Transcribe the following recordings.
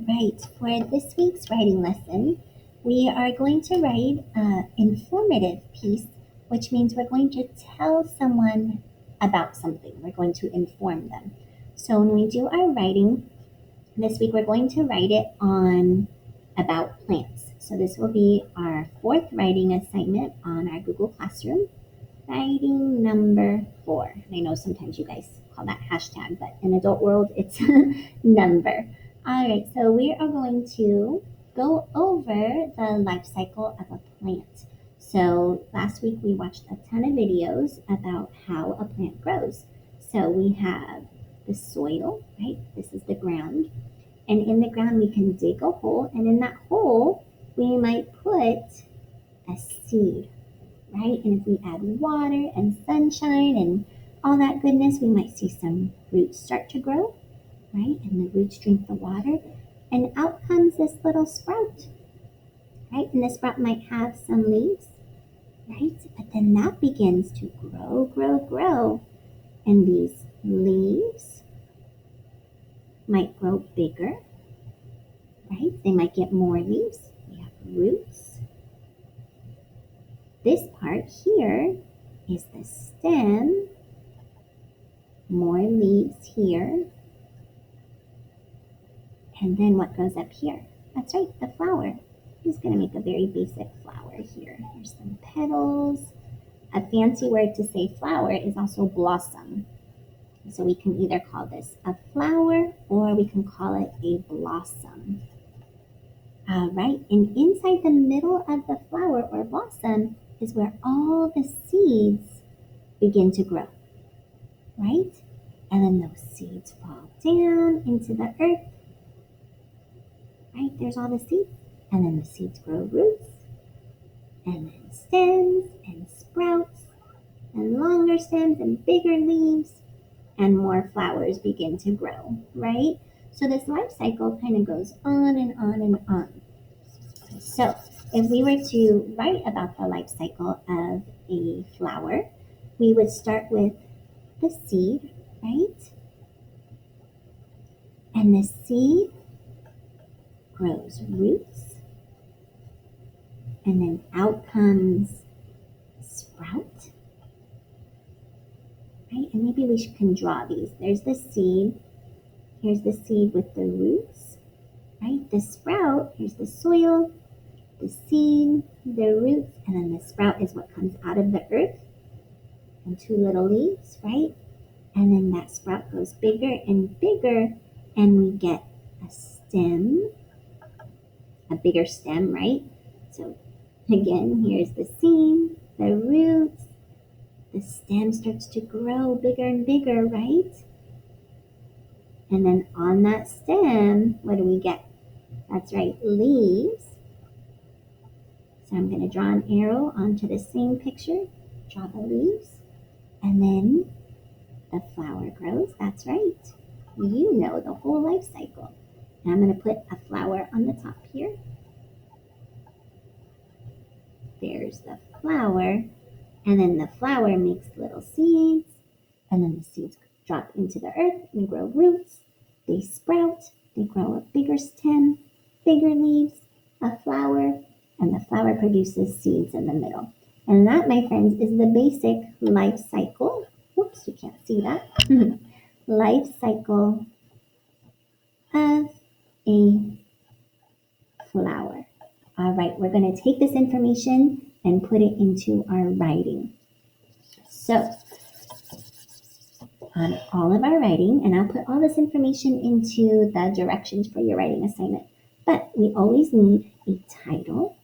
right, for this week's writing lesson, we are going to write an informative piece, which means we're going to tell someone about something. We're going to inform them. So when we do our writing this week, we're going to write it on about plants. So this will be our fourth writing assignment on our Google Classroom. Writing number 4. And I know sometimes you guys call that hashtag, but in adult world, it's number. All right, so we are going to go over the life cycle of a plant. So last week we watched a ton of videos about how a plant grows. So we have the soil, right? This is the ground. And in the ground, we can dig a hole, and in that hole, we might put a seed, right? And if we add water and sunshine and all that goodness, we might see some roots start to grow, right? And the roots drink the water, and out comes this little sprout, right? And the sprout might have some leaves, right? But then that begins to grow, and these leaves might grow bigger, right? They might get more leaves. We have roots. This part here is the stem. More leaves here. And then what goes up here? That's right, the flower. I'm just going to make a very basic flower here. Here's some petals. A fancy word to say flower is also blossom. So we can either call this a flower or we can call it a blossom. All right, and inside the middle of the flower or blossom is where all the seeds begin to grow, right? And then those seeds fall down into the earth, right? There's all the seeds. And then the seeds grow roots, and then stems and sprouts, and longer stems and bigger leaves, and more flowers begin to grow, right? So this life cycle kind of goes on and on and on. So if we were to write about the life cycle of a flower, we would start with the seed, right? And the seed grows roots, and then out comes sprout, right? And maybe we can draw these. There's the seed. Here's the seed with the roots, right? The sprout, here's the soil, the seed, the roots, and then the sprout is what comes out of the earth, and 2 little leaves, right? And then that sprout goes bigger and bigger, and we get a stem, a bigger stem, right? So again, here's the seed, the roots, the stem starts to grow bigger and bigger, right? And then on that stem, what do we get? That's right, leaves. So I'm going to draw an arrow onto the same picture, draw the leaves, and then the flower grows. That's right. You know the whole life cycle. And I'm going to put a flower on the top here. There's the flower, and then the flower makes little seeds, and then the seeds drop into the earth and grow roots. They sprout, they grow a bigger stem, bigger leaves, a flower, and the flower produces seeds in the middle. And that, my friends, is the basic life cycle. Whoops, you can't see that. Life cycle of a flower. All right, we're going to take this information and put it into our writing. So, on all of our writing, and I'll put all this information into the directions for your writing assignment, but we always need a title.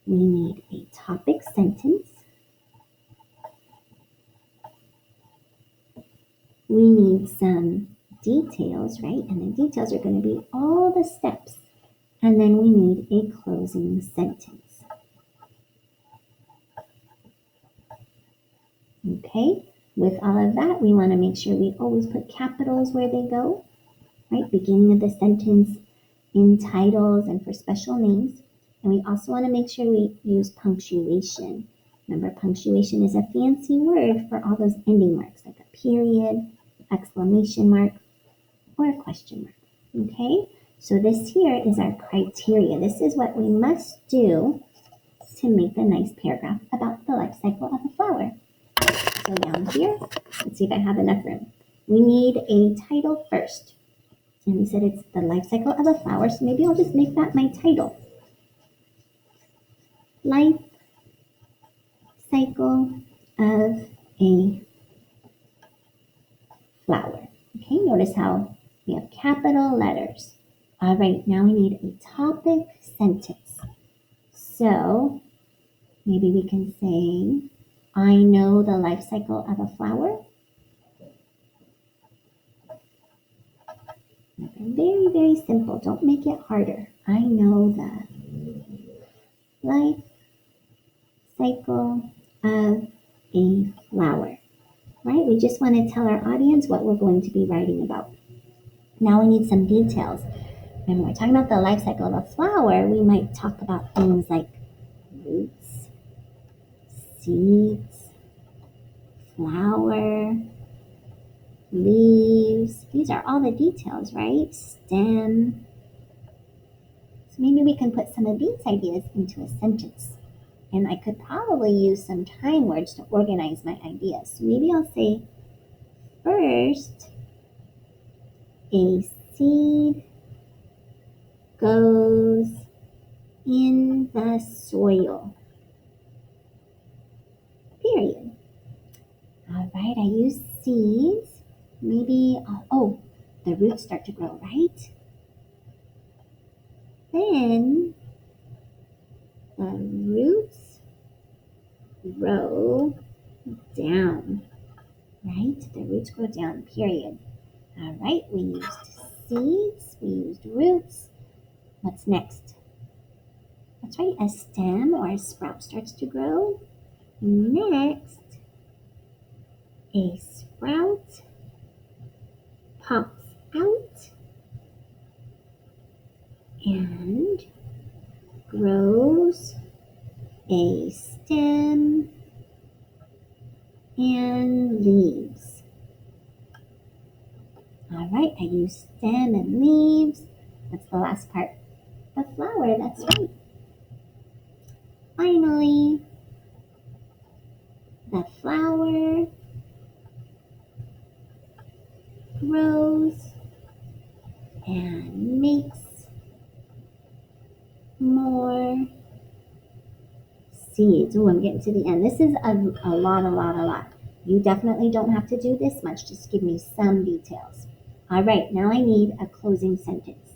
We need a topic sentence. We need some details, right? And the details are going to be all the steps. And then we need a closing sentence. Okay, with all of that, we want to make sure we always put capitals where they go, right? Beginning of the sentence, in titles, and for special names. And we also want to make sure we use punctuation. Remember, punctuation is a fancy word for all those ending marks, like a period, exclamation mark, or a question mark. Okay, so this here is our criteria. This is what we must do to make a nice paragraph about the life cycle of a flower. So down here, let's see if I have enough room. We need a title first. And we said it's the life cycle of a flower, so maybe I'll just make that my title. Life cycle of a flower. Okay, notice how we have capital letters. All right, now we need a topic sentence. So maybe we can say, I know the life cycle of a flower. Very, very simple. Don't make it harder. I know the life cycle of a flower. Right? We just want to tell our audience what we're going to be writing about. Now we need some details. When we're talking about the life cycle of a flower, we might talk about things like roots, seeds, flower, leaves. These are all the details, right? Stem. So maybe we can put some of these ideas into a sentence. And I could probably use some time words to organize my ideas. So maybe I'll say, first, a seed goes in the soil. Period. All right, I use seeds. Maybe, the roots start to grow, right? Then the roots grow down, right? The roots grow down, period. All right, we used seeds, we used roots. What's next? That's right, a stem or a sprout starts to grow. Next, a sprout pops out and grows a stem and leaves. All right, I use stem and leaves. That's the last part. The flower, that's right. Finally, the flower grows and makes more seeds. Oh, I'm getting to the end. This is a lot. You definitely don't have to do this much. Just give me some details. All right, now I need a closing sentence.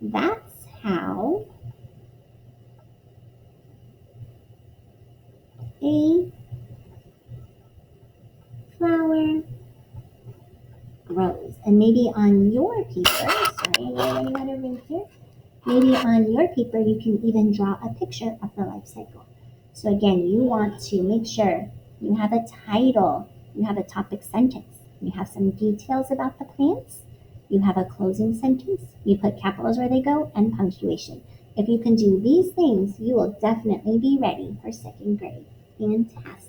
That's how a flower grows. And maybe on your paper, sorry, we're running out of room here. Maybe on your paper, you can even draw a picture of the life cycle. So again, you want to make sure you have a title, you have a topic sentence, you have some details about the plants, you have a closing sentence, you put capitals where they go, and punctuation. If you can do these things, you will definitely be ready for second grade. Fantastic.